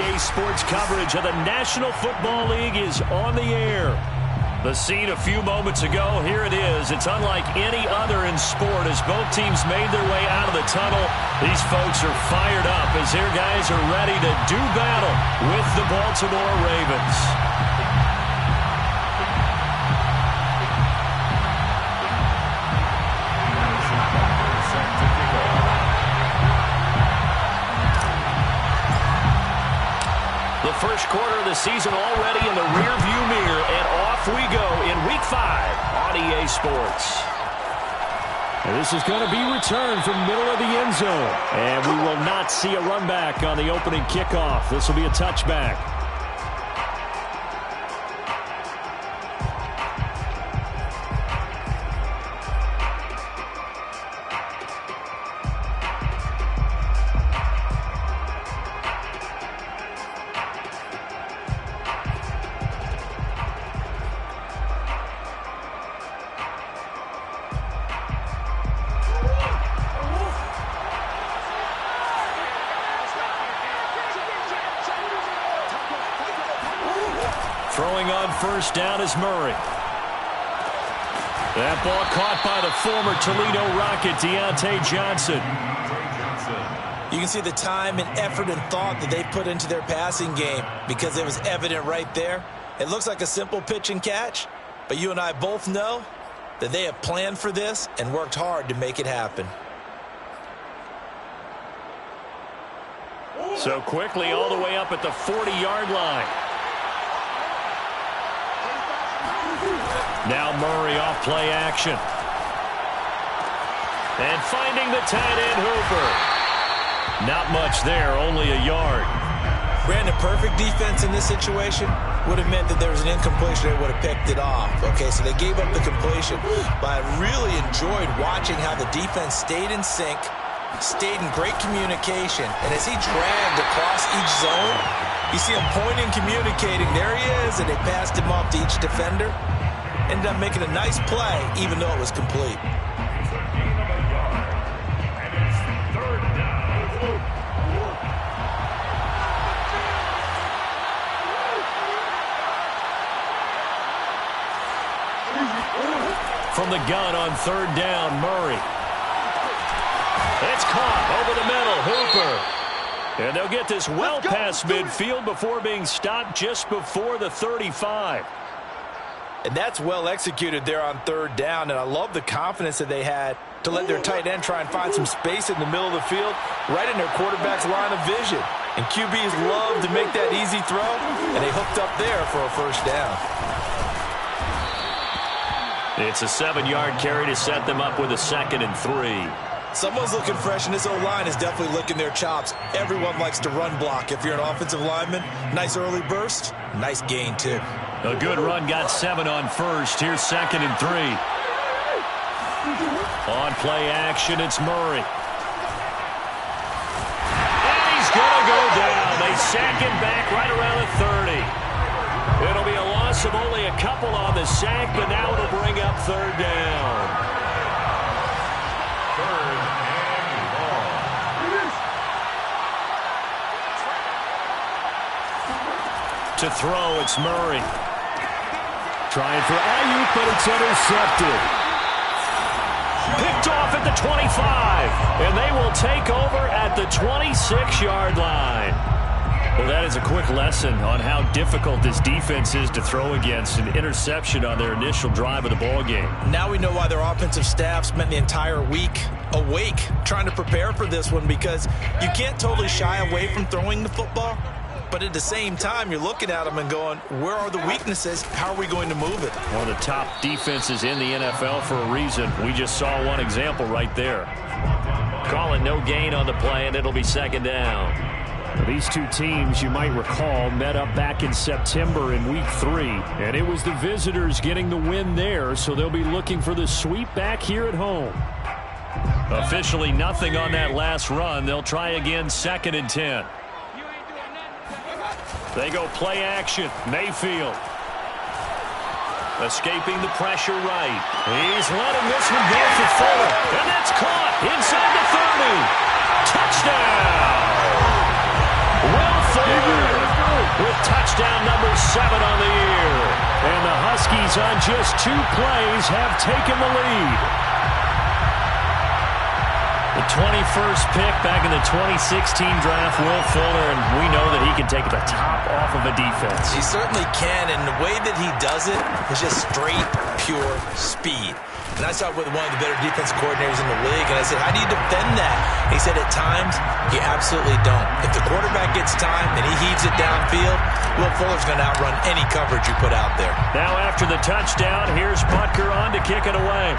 EA Sports coverage of the National Football League is on the air. The scene a few moments ago, here it is. It's unlike any other in sport as both teams made their way out of the tunnel. These folks are fired up as their guys are ready to do battle with the Baltimore Ravens. The first quarter of the season already in the rearview mirror, and off we go in Week 5 on EA Sports. And this is going to be returned from middle of the end zone. And we will not see a run back on the opening kickoff. This will be a touchback. Throwing on first down is Murray. That ball caught by the former Toledo Rocket, Deontay Johnson. You can see the time and effort and thought that they put into their passing game because it was evident right there. It looks like a simple pitch and catch, but you and I both know that they have planned for this and worked hard to make it happen. So quickly all the way up at the 40-yard line. Now Murray off play action. And finding the tight end Hooper. Not much there, only a yard. Brandon, perfect defense in this situation would have meant that there was an incompletion. They would have picked it off. Okay, so they gave up the completion. But I really enjoyed watching how the defense stayed in sync, stayed in great communication. And as he dragged across each zone, you see him pointing, communicating. There he is, and they passed him off to each defender. Ended up making a nice play, even though it was complete. From the gun on third down, Murray. It's caught over the middle, Hooper. And they'll get this well past midfield before being stopped just before the 35. And that's well executed there on third down, and I love the confidence that they had to let their tight end try and find some space in the middle of the field, right in their quarterback's line of vision. And QBs love to make that easy throw, and they hooked up there for a first down. It's a 7-yard carry to set them up with a 2nd and 3. Someone's looking fresh, and this O-line is definitely licking their chops. Everyone likes to run block. If you're an offensive lineman, nice early burst, nice gain too. A good run, got 7 on first. Here's 2nd and 3. On play action, it's Murray. And he's going to go down. They sack him back right around the 30. It'll be a loss of only a couple on the sack, but now it'll bring up third down. Third and long. To throw, it's Murray. Trying for Ayuk, but it's intercepted. Picked off at the 25, and they will take over at the 26-yard line. Well, that is a quick lesson on how difficult this defense is to throw against. An interception on their initial drive of the ballgame. Now we know why their offensive staff spent the entire week awake trying to prepare for this one, because you can't totally shy away from throwing the football. But at the same time, you're looking at them and going, where are the weaknesses? How are we going to move it? One of the top defenses in the NFL for a reason. We just saw one example right there. Calling no gain on the play, and it'll be 2nd down. These two teams, you might recall, met up back in September in Week 3. And it was the visitors getting the win there, so they'll be looking for the sweep back here at home. Officially nothing on that last run. They'll try again, 2nd and 10. They go play action. Mayfield. Escaping the pressure right. He's letting this one go for Fuller. And that's caught inside the 30. Touchdown. Will Fuller on the year. And the Huskies on just 2 plays have taken the lead. The 21st pick back in the 2016 draft, Will Fuller, and we know that he can take the top off of a defense. He certainly can, and the way that he does it is just straight, pure speed. And I saw it with one of the better defensive coordinators in the league, and I said, how do you defend that? And he said, at times, you absolutely don't. If the quarterback gets time and he heaves it downfield, Will Fuller's going to outrun any coverage you put out there. Now after the touchdown, here's Butker on to kick it away.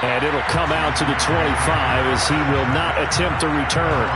And it'll come out to the 25 as he will not attempt a return.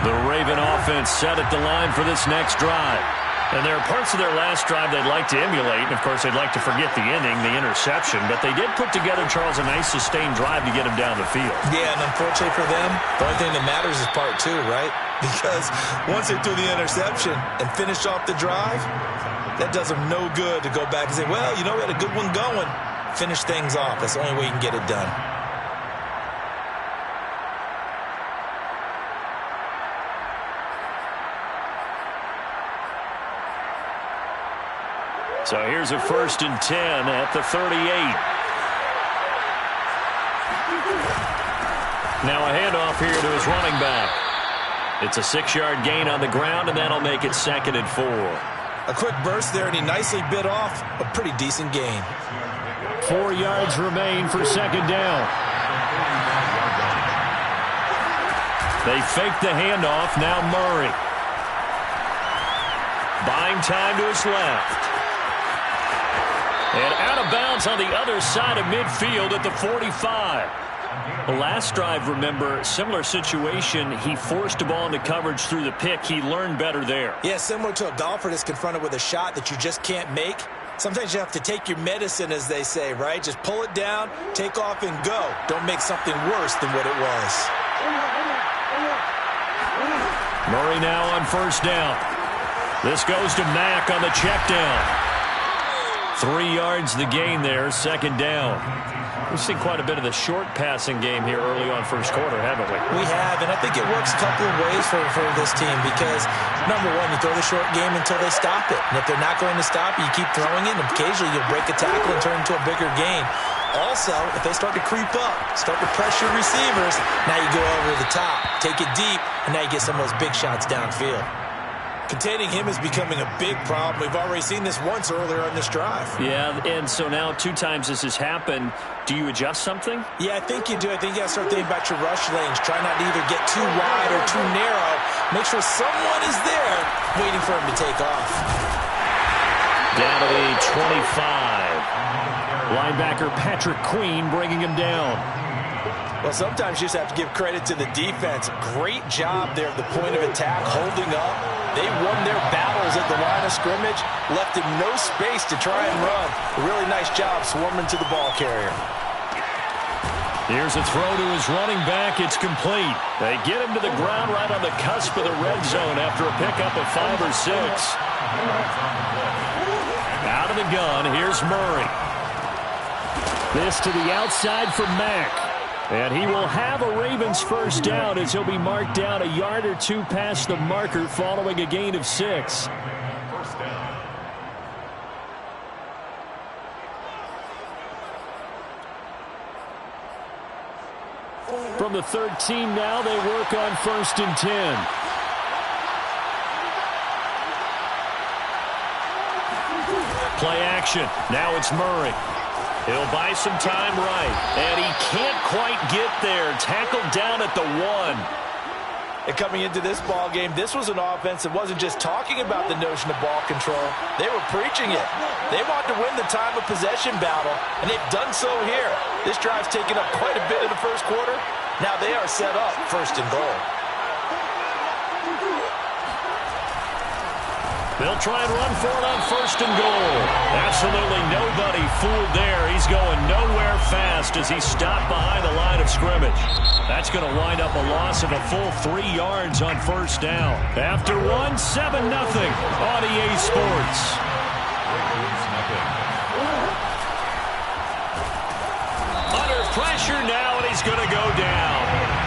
The Raven offense set at the line for this next drive. And there are parts of their last drive they'd like to emulate. And, of course, they'd like to forget the inning, the interception. But they did put together, Charles, a nice sustained drive to get him down the field. Yeah, and unfortunately for them, the only thing that matters is part 2, right? Because once they threw the interception and finished off the drive, that does them no good to go back and say, well, you know, we had a good one going. Finish things off. That's the only way you can get it done. So here's a 1st and 10 at the 38. Now a handoff here to his running back. It's a 6-yard gain on the ground, and that'll make it 2nd and 4. A quick burst there, and he nicely bit off a pretty decent gain. 4 yards remain for 2nd down. They fake the handoff. Now Murray. Buying time to his left. And out of bounds on the other side of midfield at the 45. The last drive, remember, similar situation. He forced the ball into coverage through the pick. He learned better there. Yeah, similar to a golfer that's confronted with a shot that you just can't make. Sometimes you have to take your medicine, as they say, right? Just pull it down, take off, and go. Don't make something worse than what it was. Murray now on 1st down. This goes to Mack on the check down. 3 yards the gain there, 2nd down. We've seen quite a bit of the short passing game here early on 1st quarter, haven't we? We have, and I think it works a couple of ways for this team because, number one, you throw the short game until they stop it. And if they're not going to stop it, you keep throwing it, and occasionally you'll break a tackle and turn it into a bigger gain. Also, if they start to creep up, start to pressure receivers, now you go over the top, take it deep, and now you get some of those big shots downfield. Containing him is becoming a big problem. We've already seen this once earlier on this drive. Yeah, and so now 2 times this has happened. Do you adjust something? Yeah, I think you do. I think you got to start thinking about your rush lanes. Try not to either get too wide or too narrow. Make sure someone is there waiting for him to take off. Down to the 25. Linebacker Patrick Queen bringing him down. Well, sometimes you just have to give credit to the defense. Great job there at the point of attack, holding up. They won their battles at the line of scrimmage, left him no space to try and run. A really nice job swarming to the ball carrier. Here's a throw to his running back. It's complete. They get him to the ground right on the cusp of the red zone after a pickup of 5 or 6. Out of the gun, here's Murray. This to the outside for Mack. And he will have a Ravens 1st down as he'll be marked down a yard or 2 past the marker following a gain of 6. From the 13 now, they work on 1st and 10. Play action. Now it's Murray. He'll buy some time right. And he can't quite get there. Tackled down at the 1. And coming into this ball game, this was an offense that wasn't just talking about the notion of ball control. They were preaching it. They want to win the time of possession battle, and they've done so here. This drive's taken up quite a bit in the 1st quarter. Now they are set up 1st and goal. They'll try and run for it on 1st and goal. Absolutely nobody fooled there. He's going nowhere fast as he's stopped behind the line of scrimmage. That's going to wind up a loss of a full 3 yards on 1st down. After 1, 7-0 on EA Sports. pressure now, and he's going to go down.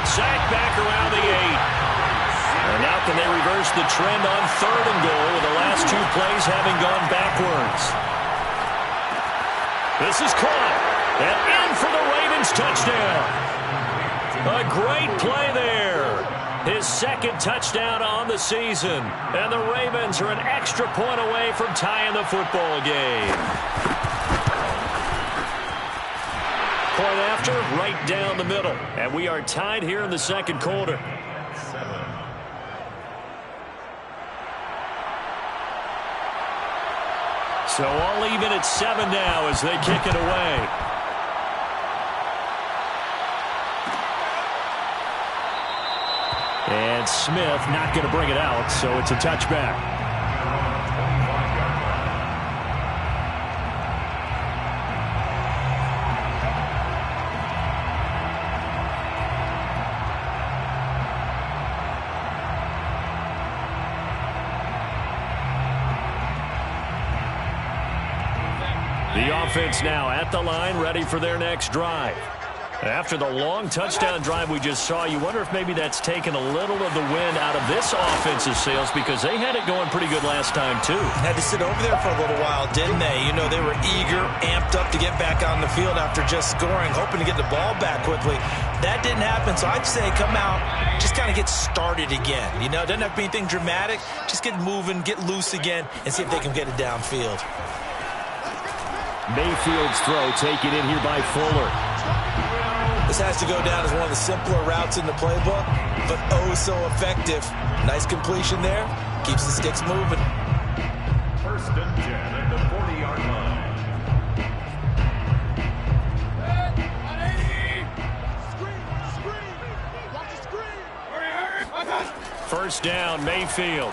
Sacked back around the 8. And now can they reverse the trend on 3rd and goal with the last 2 plays having gone backwards. This is caught. And in for the Ravens touchdown. A great play there. His 2nd touchdown on the season. And the Ravens are an extra point away from tying the football game. Point after, right down the middle. And we are tied here in the 2nd quarter. So all even at 7 now as they kick it away. And Smith not going to bring it out, so it's a touchback. The offense now at the line, ready for their next drive. After the long touchdown drive we just saw, you wonder if maybe that's taken a little of the wind out of this offense's sails, because they had it going pretty good last time, too. Had to sit over there for a little while, didn't they? You know, they were eager, amped up to get back on the field after just scoring, hoping to get the ball back quickly. That didn't happen, so I'd say come out, just kind of get started again. You know, it doesn't have to be anything dramatic. Just get moving, get loose again, and see if they can get it downfield. Mayfield's throw taken in here by Fuller. This has to go down as one of the simpler routes in the playbook, but oh so effective. Nice completion there. Keeps the sticks moving. 1st and 10 at the 40-yard line. First down, Mayfield.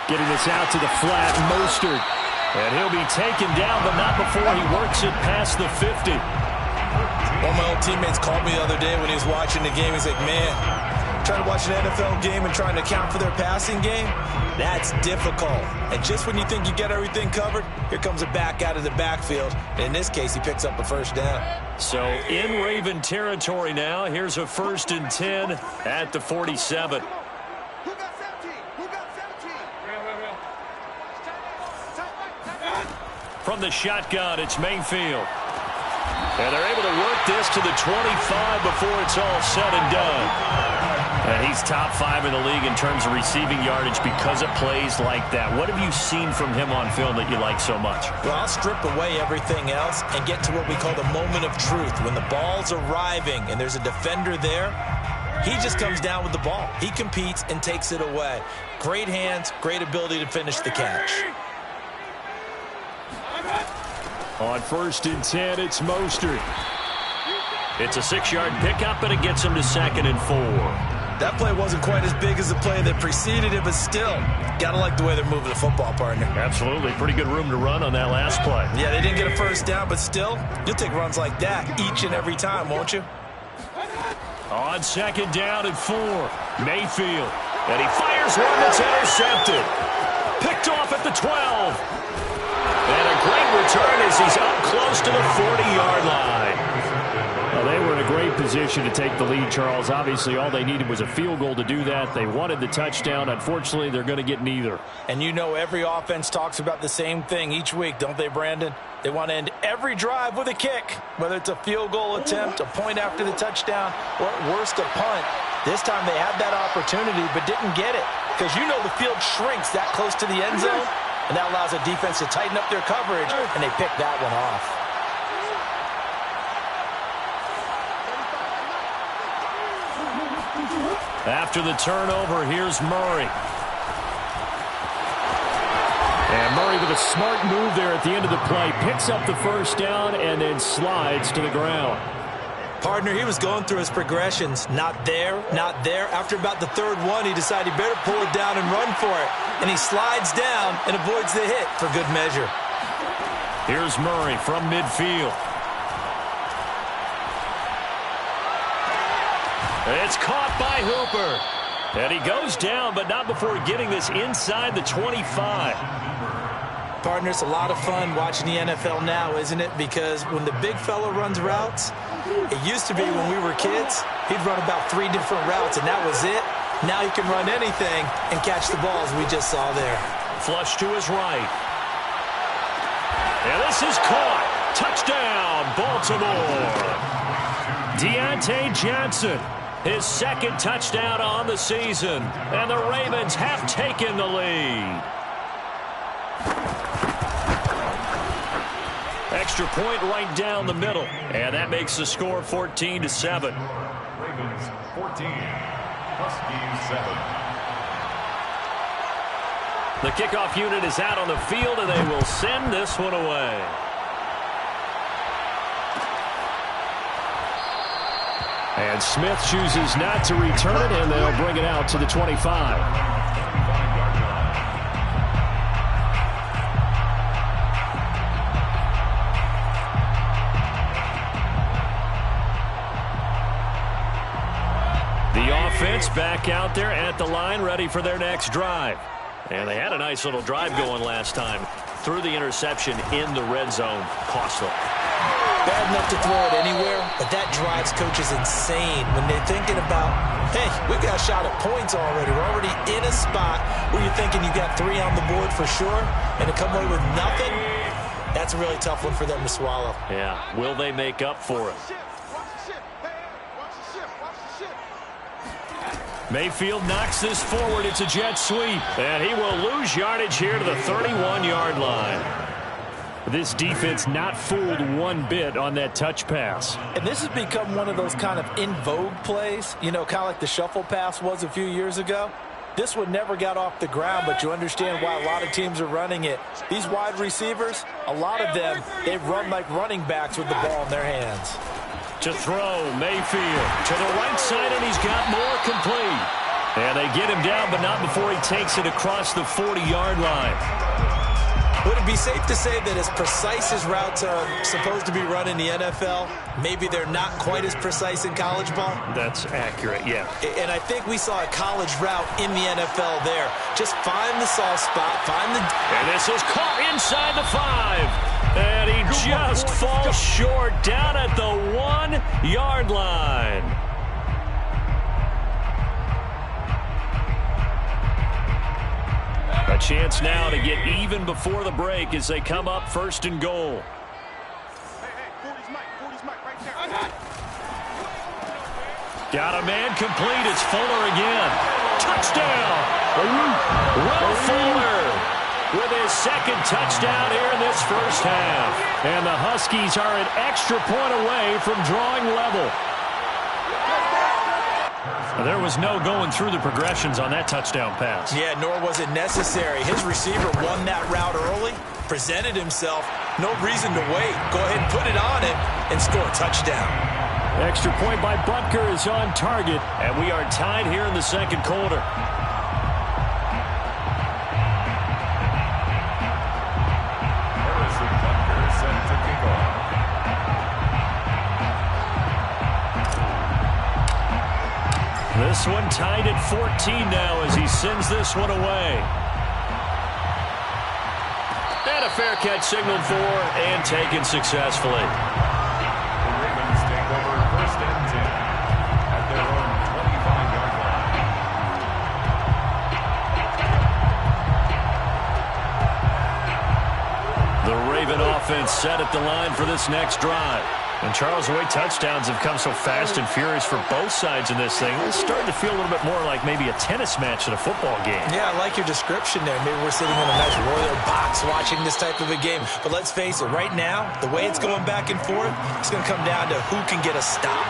Getting this out to the flat, Mostert. And he'll be taken down, but not before he works it past the 50. One of my old teammates called me the other day when he was watching the game. He's like, man, trying to watch an NFL game and trying to account for their passing game, that's difficult. And just when you think you get everything covered, here comes a back out of the backfield. And in this case, he picks up a first down. So in Raven territory now, here's a 1st and 10 at the 47. From the shotgun, it's Mayfield. And they're able to work this to the 25 before it's all said and done. And he's top 5 in the league in terms of receiving yardage because of plays like that. What have you seen from him on film that you like so much? Well, I'll strip away everything else and get to what we call the moment of truth. When the ball's arriving and there's a defender there, he just comes down with the ball. He competes and takes it away. Great hands, great ability to finish the catch. On 1st and 10, it's Mostert. It's a 6-yard pickup, and it gets him to 2nd and 4. That play wasn't quite as big as the play that preceded it, but still, gotta like the way they're moving the football, partner. Absolutely. Pretty good room to run on that last play. Yeah, they didn't get a first down, but still, you'll take runs like that each and every time, won't you? On 2nd down and 4, Mayfield. And he fires one that's intercepted. Picked off at the 12. And a great return as he's up close to the 40-yard line. Well, they were in a great position to take the lead, Charles. Obviously, all they needed was a field goal to do that. They wanted the touchdown. Unfortunately, they're going to get neither. And you know every offense talks about the same thing each week, don't they, Brandon? They want to end every drive with a kick, whether it's a field goal attempt, a point after the touchdown, or at worst a punt. This time they had that opportunity but didn't get it because you know the field shrinks that close to the end zone. And that allows the defense to tighten up their coverage, and they pick that one off. After the turnover, here's Murray. And Murray with a smart move there at the end of the play. Picks up the first down and then slides to the ground. Partner, he was going through his progressions. Not there, not there. After about the 3rd one, he decided he better pull it down and run for it. And he slides down and avoids the hit for good measure. Here's Murray from midfield. It's caught by Hooper. And he goes down, but not before getting this inside the 25. Partner, it's a lot of fun watching the NFL now, isn't it? Because when the big fella runs routes, it used to be when we were kids, he'd run about 3 different routes, and that was it. Now he can run anything and catch the balls we just saw there. Flush to his right. And this is caught. Touchdown, Baltimore. Deontay Johnson, his second touchdown on the season. And the Ravens have taken the lead. Extra point right down the middle. And that makes the score 14-7. Ravens 14, Huskies 7. The kickoff unit is out on the field, and they will send this one away. And Smith chooses not to return it, and they'll bring it out to the 25. Offense back out there at the line, ready for their next drive. And they had a nice little drive going last time. Threw the interception in the red zone. Costly. Bad enough to throw it anywhere, but that drives coaches insane when they're thinking about, hey, we got a shot at points already. We're already in a spot where you're thinking you got 3 on the board for sure, and to come away with nothing, that's a really tough one for them to swallow. Yeah, will they make up for it? Mayfield knocks this forward. It's a jet sweep. And he will lose yardage here to the 31-yard line. This defense not fooled one bit on that touch pass. And this has become one of those kind of in vogue plays, you know, kind of like the shuffle pass was a few years ago. This one never got off the ground, but you understand why a lot of teams are running it. These wide receivers, a lot of them, they run like running backs with the ball in their hands. To throw, Mayfield to the right side, and he's got more complete. And they get him down, but not before he takes it across the 40-yard line. Would it be safe to say that as precise as routes are supposed to be run in the NFL, maybe they're not quite as precise in college ball? That's accurate, yeah. And I think we saw a college route in the NFL there. Just find the soft spot, find the... And this is caught inside the 5. And he just falls short down at the 1-yard line. A chance now to get even before the break as they come up 1st and goal. Got a man complete. It's Fuller again. Touchdown. Will Fuller with his second touchdown here in this first half. And the Huskies are an extra point away from drawing level. There was no going through the progressions on that touchdown pass. Yeah, nor was it necessary. His receiver won that route early, presented himself. No reason to wait. Go ahead and put it on him and score a touchdown. Extra point by Butker is on target, and we are tied here in the second quarter. This one tied at 14 now as he sends this one away. And a fair catch signaled for and taken successfully. The Ravens take over 1st and 10 at their own 25-yard line. The Raven offense set at the line for this next drive. And Charles, the way touchdowns have come so fast and furious for both sides in this thing, it's starting to feel a little bit more like maybe a tennis match at a football game. Yeah, I like your description there. Maybe we're sitting in a nice royal box watching this type of a game. But let's face it, right now, the way it's going back and forth, it's going to come down to who can get a stop.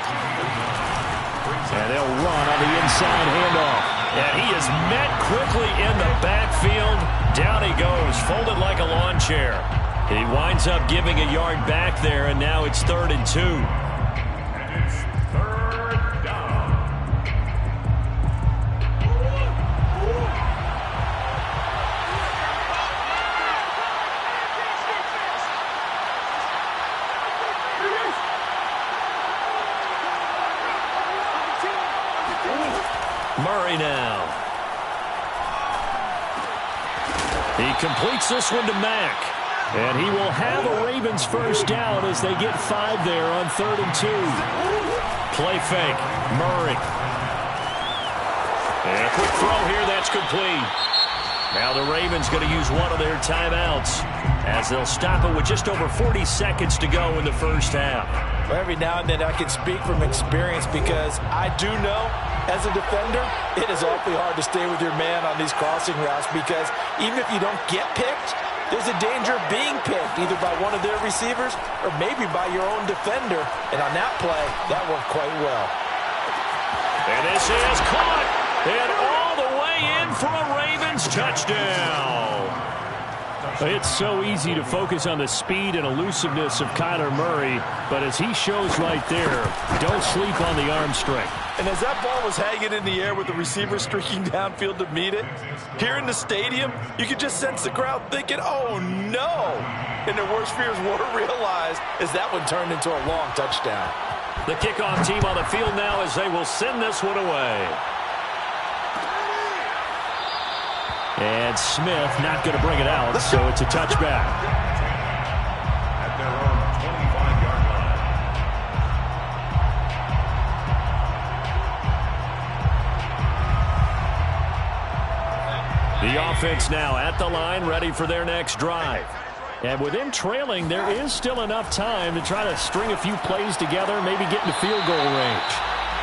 And they'll run on the inside handoff. And he is met quickly in the backfield. Down he goes, folded like a lawn chair. He winds up giving a yard back there, and now it's 3rd and 2. And it's 3rd down. Murray now. He completes this one to Mack. And he will have a Ravens first down as they get 5 there on 3rd and 2. Play fake. Murray. And a quick throw here. That's complete. Now the Ravens going to use one of their timeouts as they'll stop it with just over 40 seconds to go in the first half. Well, every now and then I can speak from experience because I do know as a defender it is awfully hard to stay with your man on these crossing routes because even if you don't get picked, there's a danger of being picked either by one of their receivers or maybe by your own defender. And on that play, that worked quite well. And this is caught. And all the way in for a Ravens touchdown. It's so easy to focus on the speed and elusiveness of Kyler Murray, but as he shows right there, don't sleep on the arm strength. And as that ball was hanging in the air with the receiver streaking downfield to meet it, here in the stadium, you could just sense the crowd thinking, oh no! And their worst fears were realized as that one turned into a long touchdown. The kickoff team on the field now as they will send this one away. And Smith not going to bring it out, so it's a touchback. At their own 25-yard line. The offense now at the line, ready for their next drive. And with them trailing, there is still enough time to try to string a few plays together, maybe get into field goal range.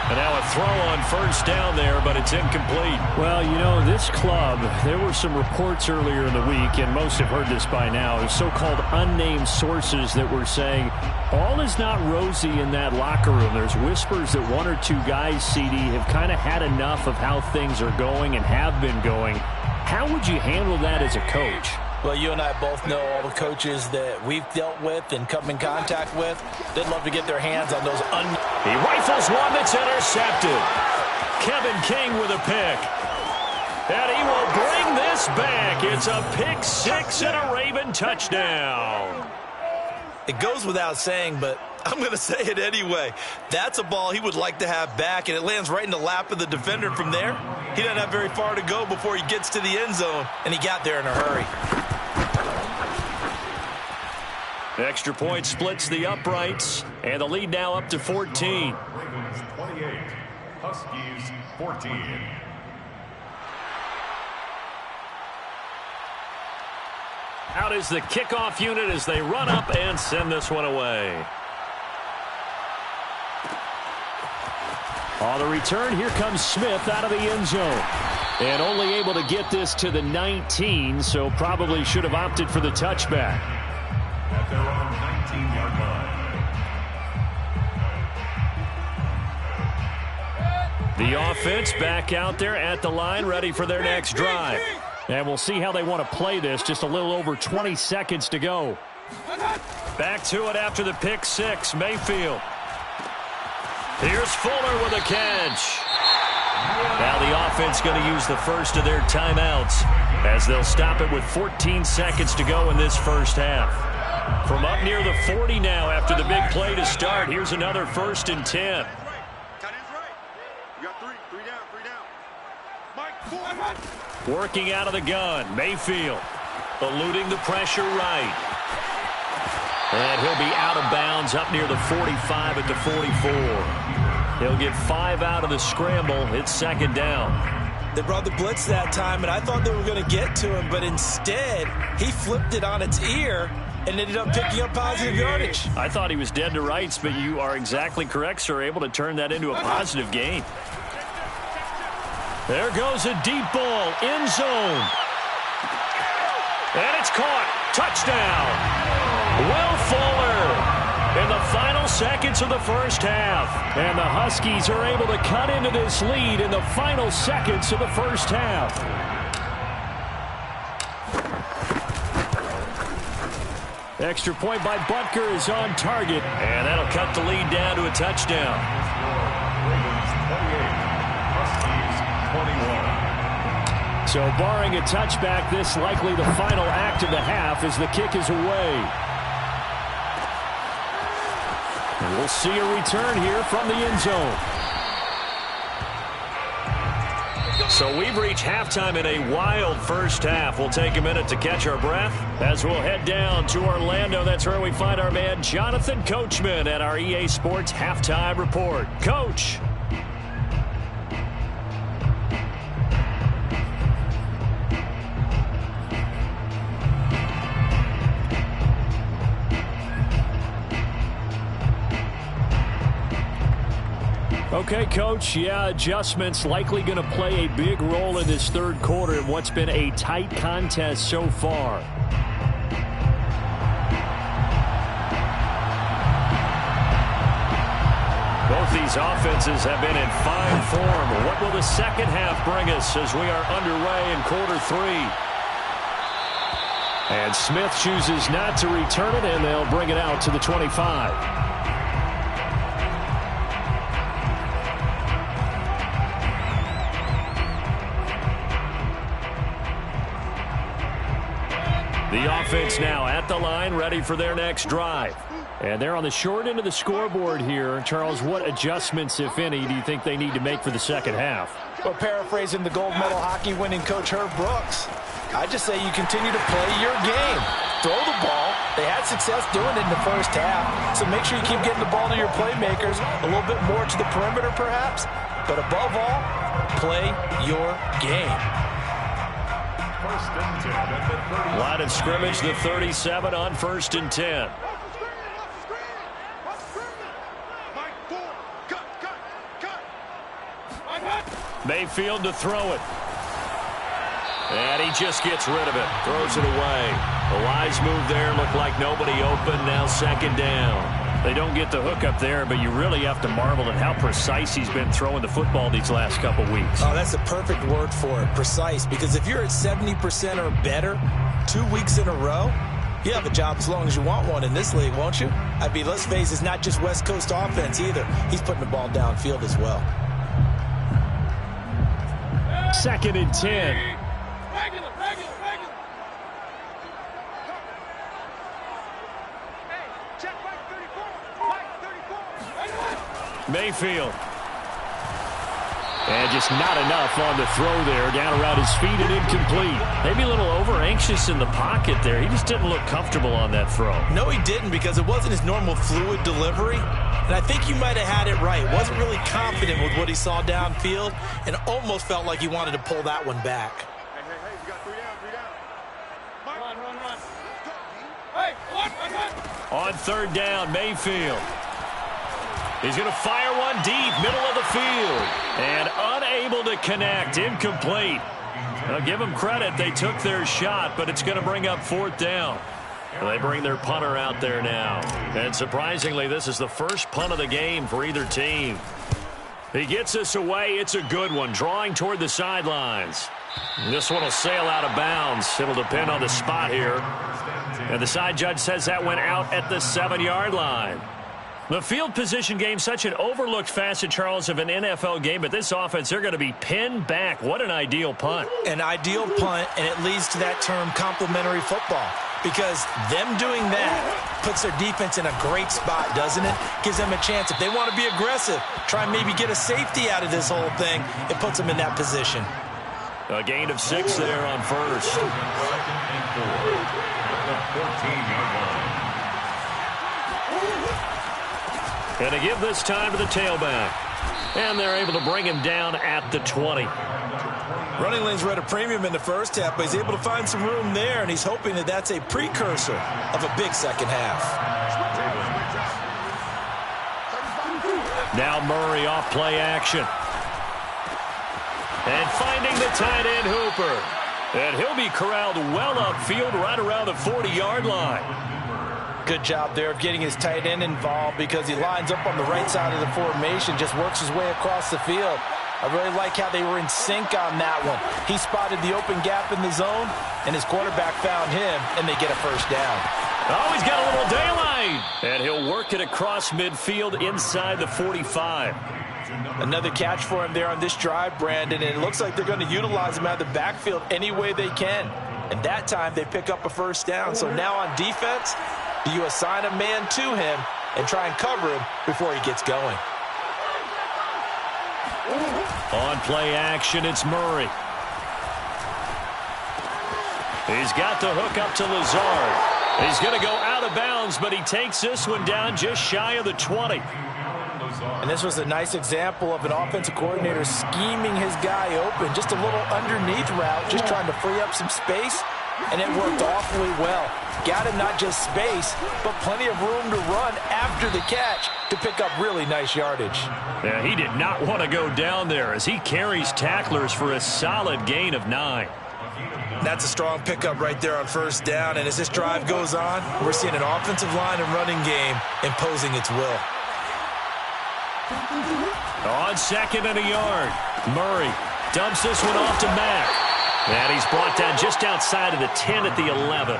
And now a throw on first down there, but it's incomplete. Well, you know, this club, there were some reports earlier in the week, and most have heard this by now, so-called unnamed sources that were saying all is not rosy in that locker room. There's whispers that one or two guys, CD, have kind of had enough of how things are going and have been going. How would you handle that as a coach? Well, you and I both know all the coaches that we've dealt with and come in contact with. They'd love to get their hands on those. He rifles one that's intercepted. Kevin King with a pick. And he will bring this back. It's a pick six and a Raven touchdown. It goes without saying, but I'm going to say it anyway. That's a ball he would like to have back, and it lands right in the lap of the defender from there. He doesn't have very far to go before he gets to the end zone, and he got there in a hurry. The extra point splits the uprights, and the lead now up to 14. Ravens 28, Huskies 14. Out is the kickoff unit as they run up and send this one away. On the return, here comes Smith out of the end zone. And only able to get this to the 19, so probably should have opted for the touchback. At their own 19-yard line. The offense back out there at the line, ready for their next drive. And we'll see how they want to play this. Just a little over 20 seconds to go. Back to it after the pick six, Mayfield. Here's Fuller with a catch. Now the offense going to use the first of their timeouts as they'll stop it with 14 seconds to go in this first half. From up near the 40 now after the big play to start, here's another 1st and 10. Working out of the gun, Mayfield eluding the pressure right. And he'll be out of bounds up near the 45 at the 44. He'll get 5 out of the scramble. It's 2nd down. They brought the blitz that time, and I thought they were going to get to him, but instead he flipped it on its ear and ended up picking up positive yardage. I thought he was dead to rights, but you are exactly correct, sir. Able to turn that into a positive gain. There goes a deep ball, end zone. And it's caught. Touchdown. Will Fuller in the final seconds of the first half. And the Huskies are able to cut into this lead in the final seconds of the first half. Extra point by Butker is on target. And that'll cut the lead down to a touchdown. Ravens 28, Huskies 21. So barring a touchback, this likely the final act of the half as the kick is away. And we'll see a return here from the end zone. So we've reached halftime in a wild first half. We'll take a minute to catch our breath as we'll head down to Orlando. That's where we find our man Jonathan Coachman at our EA Sports Halftime Report. Coach. Okay, Coach, adjustments likely going to play a big role in this third quarter in what's been a tight contest so far. Both these offenses have been in fine form. What will the second half bring us as we are underway in quarter three? And Smith chooses not to return it, and they'll bring it out to the 25. The offense now at the line, ready for their next drive. And they're on the short end of the scoreboard here. Charles, what adjustments, if any, do you think they need to make for the second half? Well, paraphrasing the gold medal hockey winning coach Herb Brooks, I just say you continue to play your game. Throw the ball. They had success doing it in the first half. So make sure you keep getting the ball to your playmakers, a little bit more to the perimeter perhaps. But above all, play your game. Line of scrimmage, the 37 on 1st and 10. Mayfield to throw it. And he just gets rid of it. Throws it away. The wise move there. Looked like nobody open. Now second down. They don't get the hook up there, but you really have to marvel at how precise he's been throwing the football these last couple weeks. Oh, that's the perfect word for it, precise. Because if you're at 70% or better 2 weeks in a row, you have a job as long as you want one in this league, won't you? I mean, let's face it, it's not just West Coast offense either. He's putting the ball downfield as well. 2nd and 10. Mayfield. And just not enough on the throw there. Down around his feet and incomplete. Maybe a little over-anxious in the pocket there. He just didn't look comfortable on that throw. No, he didn't, because it wasn't his normal fluid delivery. And I think you might have had it right. Wasn't really confident with what he saw downfield and almost felt like he wanted to pull that one back. Hey, you got 3 down. Run. Hey, on 3rd down, Mayfield. He's going to fire one deep, middle of the field. And unable to connect, incomplete. I'll give them credit. They took their shot, but it's going to bring up 4th down. They bring their punter out there now. And surprisingly, this is the first punt of the game for either team. He gets this away. It's a good one, drawing toward the sidelines. This one will sail out of bounds. It'll depend on the spot here. And the side judge says that went out at the 7-yard line. The field position game, such an overlooked facet, Charles, of an NFL game. But this offense, they're going to be pinned back. What an ideal punt. An ideal punt, and it leads to that term complementary football. Because them doing that puts their defense in a great spot, doesn't it? Gives them a chance. If they want to be aggressive, try and maybe get a safety out of this whole thing, it puts them in that position. A gain of 6 there on 1st. And to give this time to the tailback. And they're able to bring him down at the 20. Running lanes were at a premium in the first half, but he's able to find some room there, and he's hoping that that's a precursor of a big second half. Now Murray off play action. And finding the tight end Hooper. And he'll be corralled well upfield right around the 40-yard line. Good job there of getting his tight end involved, because he lines up on the right side of the formation, just works his way across the field. I really like how they were in sync on that one. He spotted the open gap in the zone, and his quarterback found him, and they get a first down. Oh, he's got a little daylight. And he'll work it across midfield inside the 45. Another catch for him there on this drive, Brandon, and it looks like they're going to utilize him out of the backfield any way they can. And that time they pick up a first down. So now on defense, do you assign a man to him and try and cover him before he gets going? On play action, it's Murray. He's got the hook up to Lazard. He's going to go out of bounds, but he takes this one down just shy of the 20. And this was a nice example of an offensive coordinator scheming his guy open. Just a little underneath route, just trying to free up some space, and it worked awfully well. Got him not just space, but plenty of room to run after the catch to pick up really nice yardage. Yeah, he did not want to go down there as he carries tacklers for a solid gain of 9. That's a strong pickup right there on first down, and as this drive goes on, we're seeing an offensive line and running game imposing its will. On 2nd and a yard, Murray dumps this one off to Mack. And he's brought down just outside of the 10 at the 11.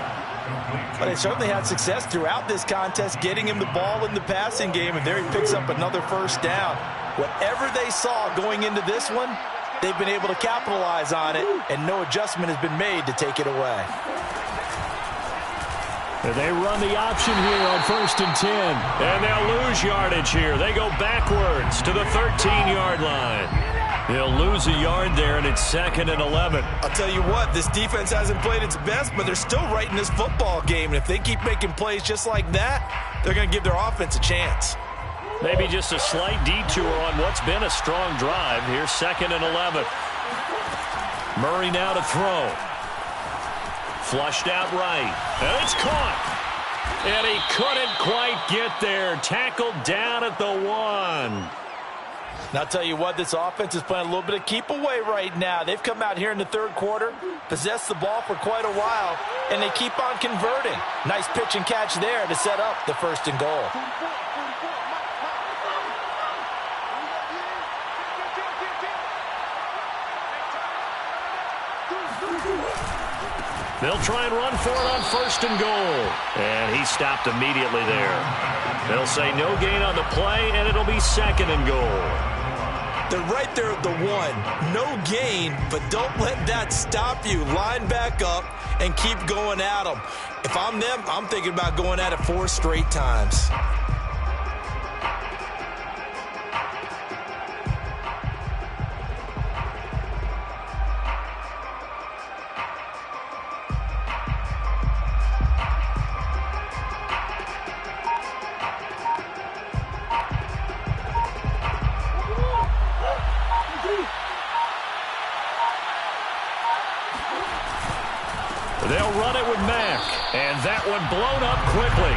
But they certainly had success throughout this contest, getting him the ball in the passing game, and there he picks up another first down. Whatever they saw going into this one, they've been able to capitalize on it, and no adjustment has been made to take it away. And they run the option here on 1st and 10. And they'll lose yardage here. They go backwards to the 13-yard line. They'll lose a yard there, and it's 2nd and 11. I'll tell you what, this defense hasn't played its best, but they're still right in this football game. And if they keep making plays just like that, they're going to give their offense a chance. Maybe just a slight detour on what's been a strong drive. Here's 2nd and 11. Murray now to throw. Flushed out right. And it's caught. And he couldn't quite get there. Tackled down at the 1. Now, I'll tell you what, this offense is playing a little bit of keep away right now. They've come out here in the third quarter, possessed the ball for quite a while, and they keep on converting. Nice pitch and catch there to set up the 1st and goal. They'll try and run for it on 1st and goal. And he stopped immediately there. They'll say no gain on the play, and it'll be 2nd and goal. They're right there at the 1. No gain, but don't let that stop you. Line back up and keep going at them. If I'm them, I'm thinking about going at it 4 straight times. They'll run it with Mack, and that one blown up quickly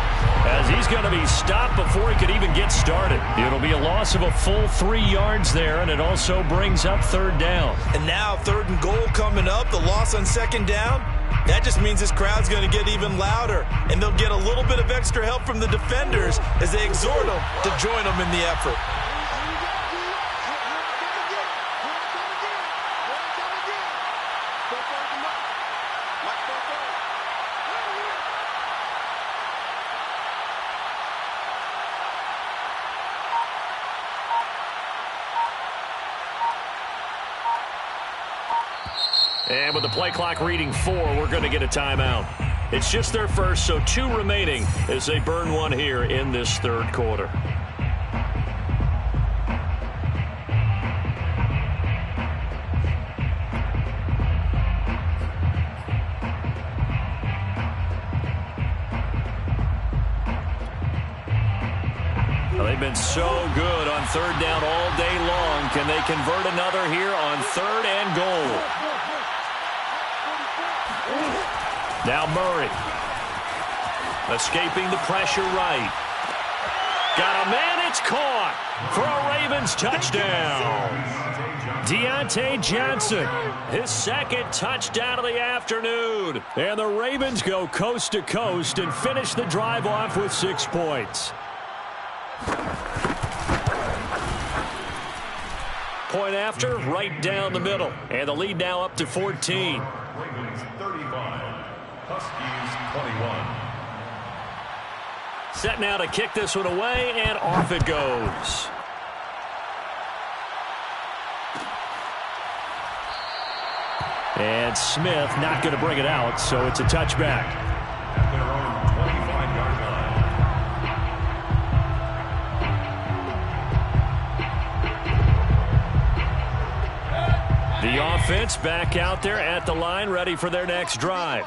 as he's going to be stopped before he could even get started. It'll be a loss of a full 3 yards there, and it also brings up 3rd down. And now 3rd and goal coming up, the loss on 2nd down. That just means this crowd's going to get even louder, and they'll get a little bit of extra help from the defenders as they exhort them to join them in the effort. And with the play clock reading 4, we're going to get a timeout. It's just their first, so 2 remaining as they burn one here in this 3rd quarter. Well, they've been so good on 3rd down all day long. Can they convert another here on 3rd and goal? Now Murray. Escaping the pressure right. Got a man, it's caught for a Ravens touchdown. Deontay Johnson, his 2nd touchdown of the afternoon. And the Ravens go coast to coast and finish the drive off with 6 points. Point after, right down the middle. And the lead now up to 14. Ravens 35, Huskies 21. Set now to kick this one away, and off it goes. And Smith not going to bring it out, so it's a touchback. At their own 25-yard line. The offense back out there at the line, ready for their next drive.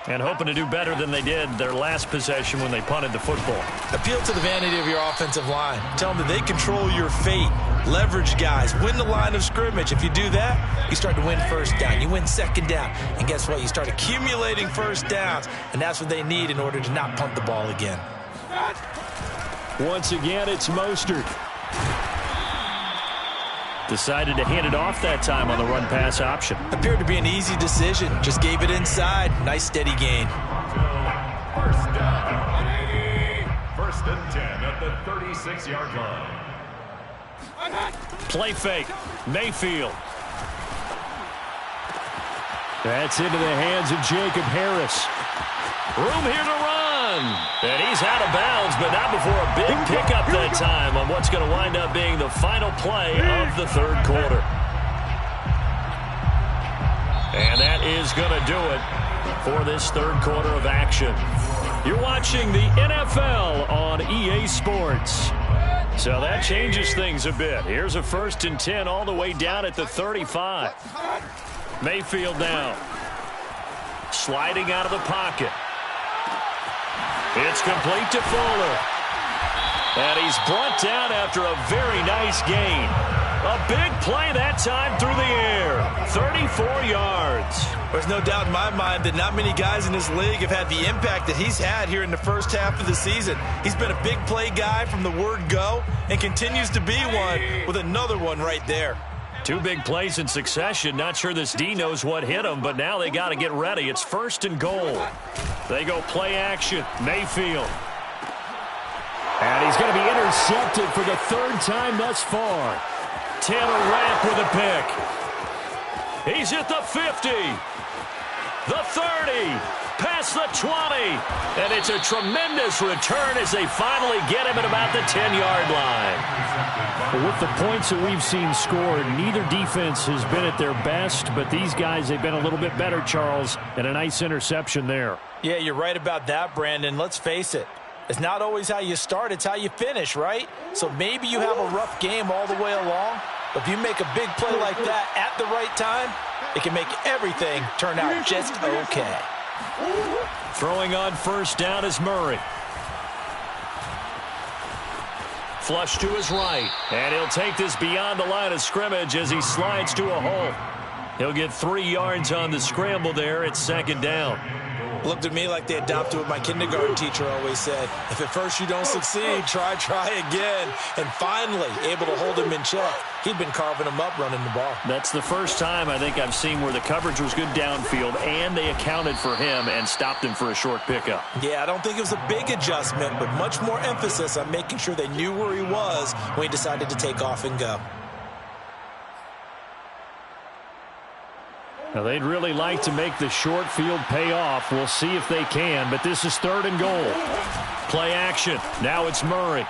And hoping to do better than they did their last possession when they punted the football. Appeal to the vanity of your offensive line. Tell them that they control your fate. Leverage guys. Win the line of scrimmage. If you do that, you start to win first down. You win second down. And guess what? You start accumulating first downs. And that's what they need in order to not punt the ball again. Once again, it's Mostert. Decided to hand it off that time on the run-pass option. Appeared to be an easy decision. Just gave it inside. Nice steady gain. First down. First and 10 at the 36-yard line. Play fake. Mayfield. That's into the hands of Jacob Harris. Room here to run. And he's out of bounds, but not before a big pickup that time on what's going to wind up being the final play of the third quarter. And that is going to do it for this third quarter of action. You're watching the NFL on EA Sports. So that changes things a bit. Here's a 1st and 10 all the way down at the 35. Mayfield now. Sliding out of the pocket. It's complete to Fuller. And he's brought down after a very nice gain. A big play that time through the air. 34 yards. There's no doubt in my mind that not many guys in this league have had the impact that he's had here in the first half of the season. He's been a big play guy from the word go and continues to be one with another one right there. 2 big plays in succession. Not sure this D knows what hit him, but now they got to get ready. It's 1st and goal. They go play action. Mayfield. And he's going to be intercepted for the 3rd time thus far. Taylor Rapp with a pick. He's at the 50. The 30. Past the 20. And it's a tremendous return as they finally get him at about the 10-yard line. Well, with the points that we've seen scored, neither defense has been at their best, but these guys, they've been a little bit better, Charles, and a nice interception there. Yeah, you're right about that, Brandon. Let's face it. It's not always how you start, it's how you finish, right? So maybe you have a rough game all the way along, but if you make a big play like that at the right time, it can make everything turn out just okay. Throwing on 1st down is Murray. Flush to his right. And he'll take this beyond the line of scrimmage as he slides to a hole. He'll get 3 yards on the scramble there. It's 2nd down. Looked at me like they adopted what my kindergarten teacher always said. If at first you don't succeed, try again. And finally, able to hold him in check. He'd been carving him up running the ball. That's the first time I think I've seen where the coverage was good downfield and they accounted for him and stopped him for a short pickup. Yeah, I don't think it was a big adjustment, but much more emphasis on making sure they knew where he was when he decided to take off and go. Now, they'd really like to make the short field pay off. We'll see if they can, but this is 3rd and goal. Play action. Now it's Murray.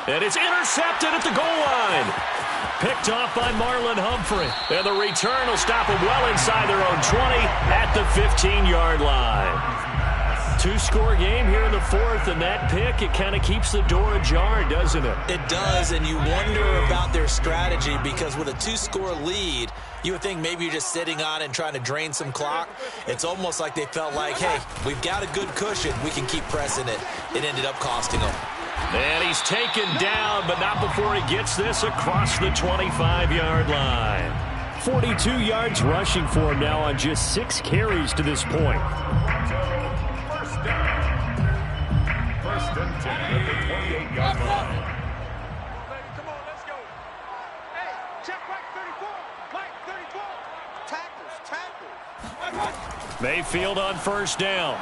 And it's intercepted at the goal line. Picked off by Marlon Humphrey. And the return will stop them well inside their own 20 at the 15-yard line. 2-score game here in the 4th, and that pick, it kind of keeps the door ajar, doesn't it? It does, and you wonder about their strategy because with a 2-score lead, you would think maybe you're just sitting on and trying to drain some clock. It's almost like they felt like, hey, we've got a good cushion. We can keep pressing it. It ended up costing them. And he's taken down, but not before he gets this across the 25-yard line. 42 yards rushing for him now on just 6 carries to this point. First and 10 at the 28-yard line. Come on, let's go. Hey, check right 34. Mike, 34. Tackles. Mayfield on 1st down.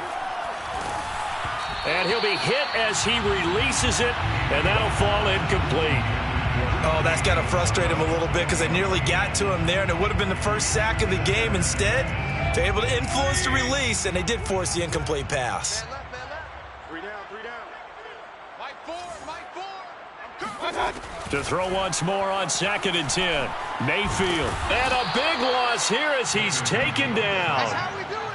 And he'll be hit as he releases it, and that'll fall incomplete. Oh, that's got to frustrate him a little bit because they nearly got to him there, and it would have been the first sack of the game. Instead, they're able to influence the release, and they did force the incomplete pass. Three down. Mike 4. To throw once more on 2nd and 10. Mayfield. And a big loss here as he's taken down. That's how we do it.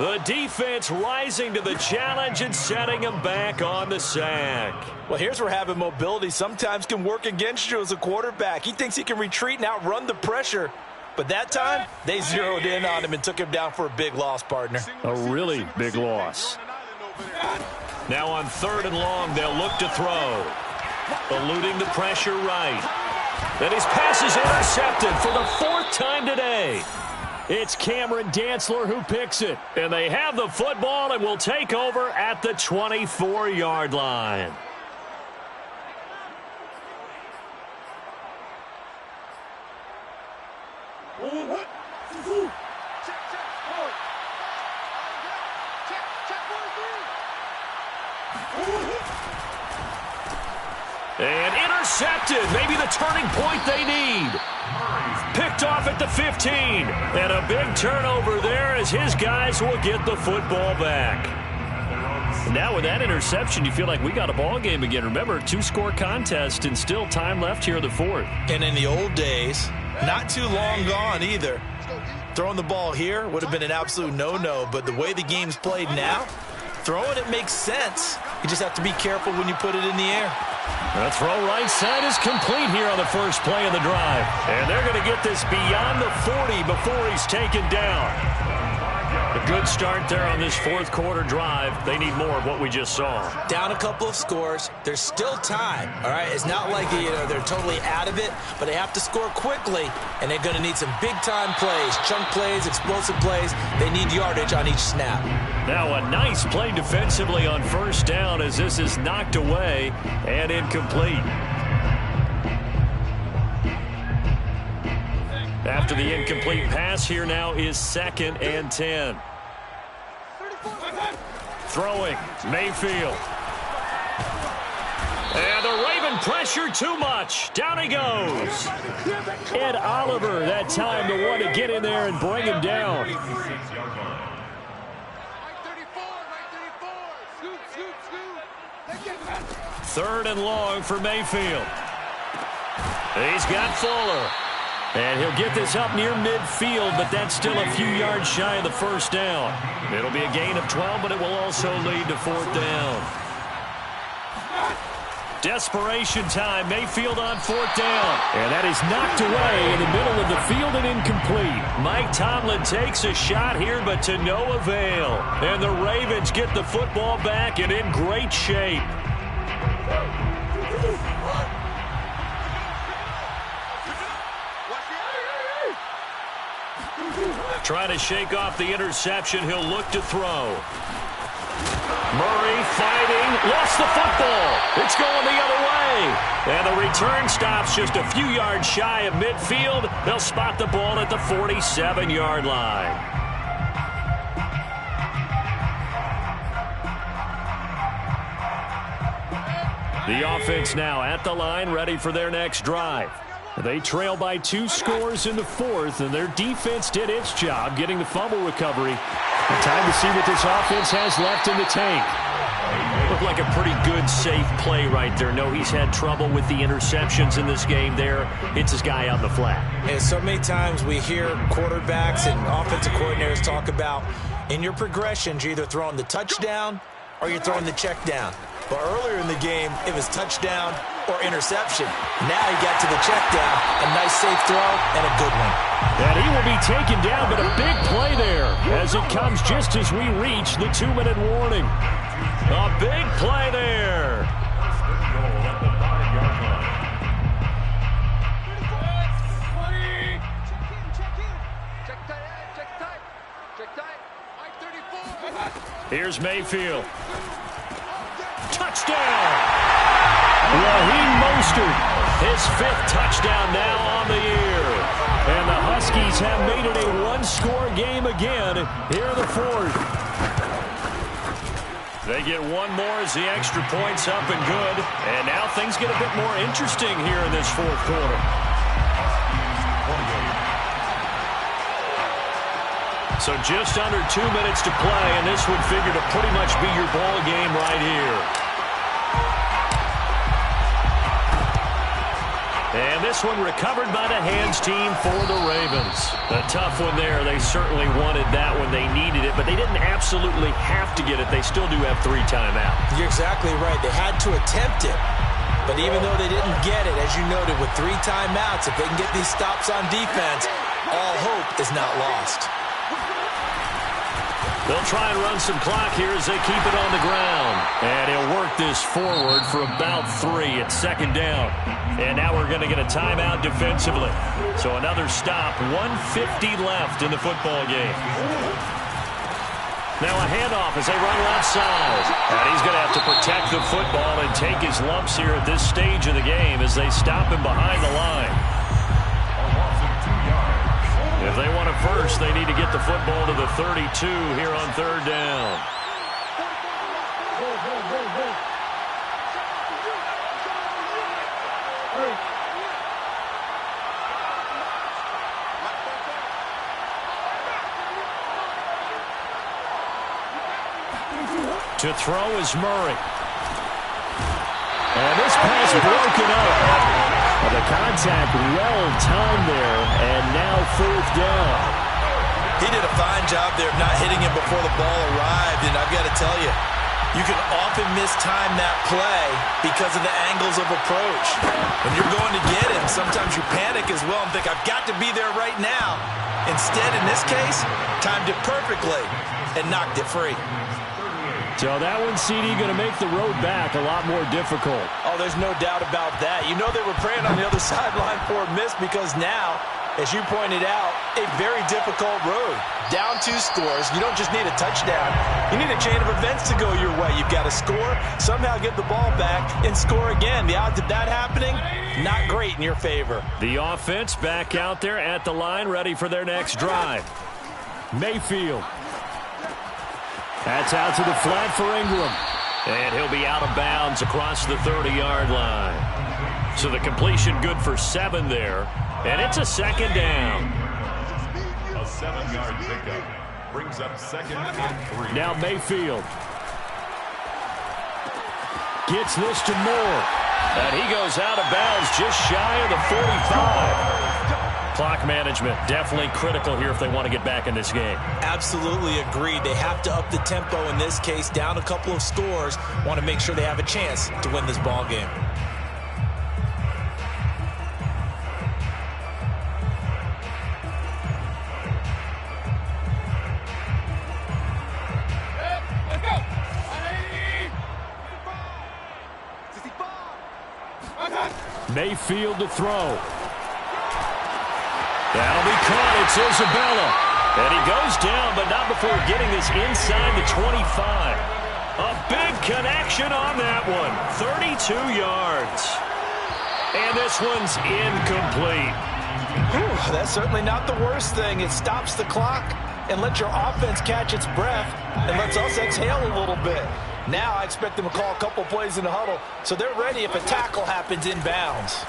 The defense rising to the challenge and setting him back on the sack. Well, here's where having mobility sometimes can work against you as a quarterback. He thinks he can retreat and outrun the pressure. But that time, they zeroed in on him and took him down for a big loss, partner. A really big loss. Now on 3rd and long, they'll look to throw. Eluding the pressure right. And his pass is intercepted for the 4th time today. It's Cameron Dantzler who picks it. And they have the football and will take over at the 24-yard line. And intercepted. Maybe the turning point they need. Picked off at the 15. And a big turnover there as his guys will get the football back. Now with that interception, you feel like we got a ball game again. Remember, 2-score contest and still time left here in the 4th. And in the old days, not too long gone either, throwing the ball here would have been an absolute no-no. But the way the game's played now, throwing it makes sense. You just have to be careful when you put it in the air. The throw right side is complete here on the first play of the drive. And they're going to get this beyond the 40 before he's taken down. A good start there on this 4th quarter drive. They need more of what we just saw. Down a couple of scores. There's still time, all right? It's not like they're totally out of it, but they have to score quickly, and they're going to need some big-time plays, chunk plays, explosive plays. They need yardage on each snap. Now a nice play defensively on 1st down as this is knocked away and incomplete. After the incomplete pass, here now is 2nd and 10. Throwing, Mayfield. And the Raven pressure too much. Down he goes. Ed Oliver that time the one to get in there and bring him down. 3rd and long for Mayfield. He's got Fuller. And he'll get this up near midfield, but that's still a few yards shy of the 1st down. It'll be a gain of 12, but it will also lead to 4th down. Desperation time. Mayfield on 4th down. And that is knocked away in the middle of the field and incomplete. Mike Tomlin takes a shot here, but to no avail. And the Ravens get the football back and in great shape. Trying to shake off the interception. He'll look to throw. Murray fighting. Lost the football. It's going the other way. And the return stops just a few yards shy of midfield. They'll spot the ball at the 47-yard line. The offense now at the line, ready for their next drive. They trail by 2 scores in the 4th, and their defense did its job getting the fumble recovery. Time to see what this offense has left in the tank. Looked like a pretty good, safe play right there. No, he's had trouble with the interceptions in this game there. Hits his guy out in the flat. And so many times we hear quarterbacks and offensive coordinators talk about in your progressions, you're either throwing the touchdown or you're throwing the check down. But earlier in the game, it was touchdown or interception. Now he got to the check down, a nice safe throw, and a good one. And he will be taken down, but a big play there as it comes just as we reach the 2-minute warning. A big play there. Here's Mayfield. Touchdown! Raheem Mostert, his 5th touchdown now on the year. And the Huskies have made it a 1-score game again here in the 4th. They get one more as the extra point's up and good. And now things get a bit more interesting here in this 4th quarter. So just under 2 minutes to play, and this would figure to pretty much be your ball game right here. And this one recovered by the hands team for the Ravens. A tough one there. They certainly wanted that when they needed it, but they didn't absolutely have to get it. They still do have 3 timeouts. You're exactly right. They had to attempt it. But even though they didn't get it, as you noted, with 3 timeouts, if they can get these stops on defense, all hope is not lost. They'll try and run some clock here as they keep it on the ground. And he'll work this forward for about 3. It's 2nd down. And now we're going to get a timeout defensively. So another stop, 1:50 left in the football game. Now a handoff as they run left side. And he's going to have to protect the football and take his lumps here at this stage of the game as they stop him behind the line. If they want it first, they need to get the football to the 32 here on 3rd down. To throw is Murray. And this pass broken up. The contact well-timed there, and now 4th down. He did a fine job there of not hitting him before the ball arrived, and I've got to tell you, you can often mistime that play because of the angles of approach. When you're going to get him, sometimes you panic as well and think, I've got to be there right now. Instead, in this case, timed it perfectly and knocked it free. So that one, CD, going to make the road back a lot more difficult. Oh, there's no doubt about that. You know they were praying on the other sideline for a miss because now, as you pointed out, a very difficult road. Down 2 scores. You don't just need a touchdown. You need a chain of events to go your way. You've got to score, somehow get the ball back, and score again. The odds of that happening, not great in your favor. The offense back out there at the line, ready for their next drive. Mayfield. That's out to the flat for Ingram. And he'll be out of bounds across the 30-yard line. So the completion good for 7 there. And it's a 2nd down. A 7-yard pickup brings up 2nd and 3. Now Mayfield. Gets this to Moore. And he goes out of bounds just shy of the 45. Clock management definitely critical here if they want to get back in this game. Absolutely agreed. They have to up the tempo in this case, down a couple of scores. Want to make sure they have a chance to win this ball game. Mayfield to throw. That'll be caught. It's Isabella. And he goes down, but not before getting this inside the 25. A big connection on that one. 32 yards. And this one's incomplete. Whew, that's certainly not the worst thing. It stops the clock and lets your offense catch its breath and lets us exhale a little bit. Now I expect them to call a couple plays in the huddle, so they're ready if a tackle happens inbounds.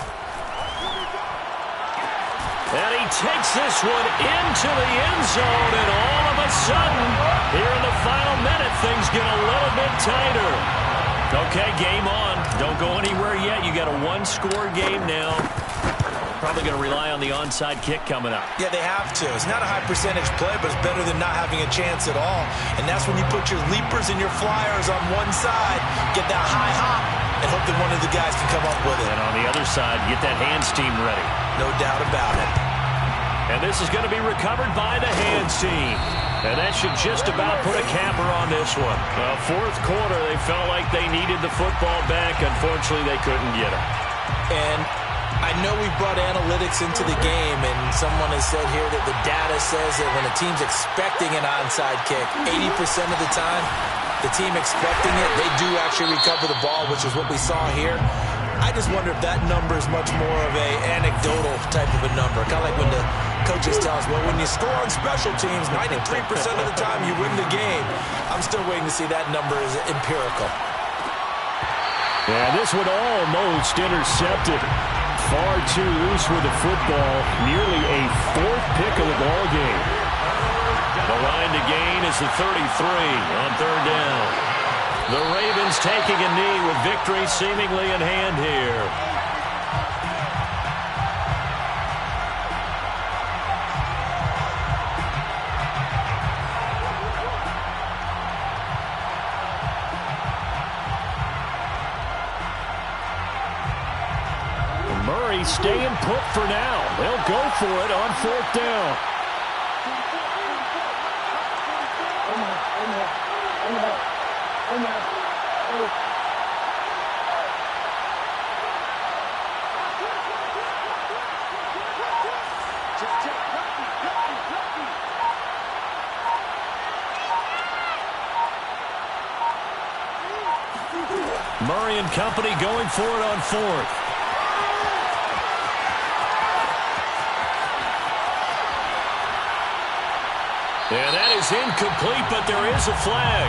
And he takes this one into the end zone, and all of a sudden, here in the final minute, things get a little bit tighter. Okay, game on. Don't go anywhere yet. You got a 1-score game now. Probably going to rely on the onside kick coming up. Yeah, they have to. It's not a high percentage play, but it's better than not having a chance at all. And that's when you put your leapers and your flyers on one side, get that high hop, and hope that one of the guys can come up with it. And on the other side, get that hands team ready. No doubt about it. And this is going to be recovered by the hands team. And that should just about put a capper on this one. Fourth quarter, they felt like they needed the football back. Unfortunately, they couldn't get it. And I know we've brought analytics into the game, and someone has said here that the data says that when a team's expecting an onside kick, 80% of the time, the team expecting it, they do actually recover the ball, which is what we saw here. I just wonder if that number is much more of a anecdotal type of a number. Kind of like when the coaches tell us, well, when you score on special teams, 93% of the time you win the game. I'm still waiting to see that number is empirical. Yeah, this one almost intercepted. Far too loose with the football. Nearly a 4th pick of the ball game. The line to gain is the 33 on 3rd down. The Ravens taking a knee with victory seemingly in hand here. he's staying put for now. They'll go for it on 4th down. Murray and company going for it on 4th. And that is incomplete, but there is a flag.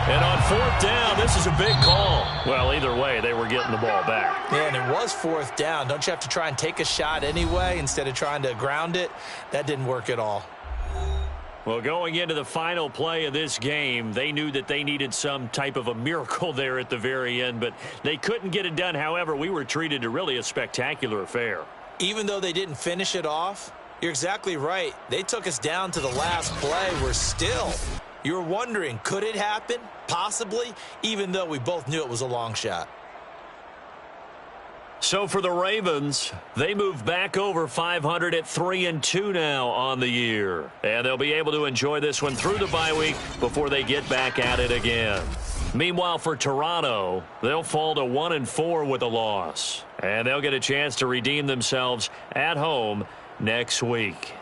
And on 4th down, this is a big call. Well, either way, they were getting the ball back. Yeah, and it was 4th down. Don't you have to try and take a shot anyway instead of trying to ground it? That didn't work at all. Well, going into the final play of this game, they knew that they needed some type of a miracle there at the very end, but they couldn't get it done. However, we were treated to really a spectacular affair. Even though they didn't finish it off, you're exactly right. They took us down to the last play. We're still, you were wondering, could it happen? Possibly, even though we both knew it was a long shot. So for the Ravens, they move back over 500 at 3-2 now on the year. And they'll be able to enjoy this one through the bye week before they get back at it again. Meanwhile, for Toronto, they'll fall to 1-4 with a loss. And they'll get a chance to redeem themselves at home next week.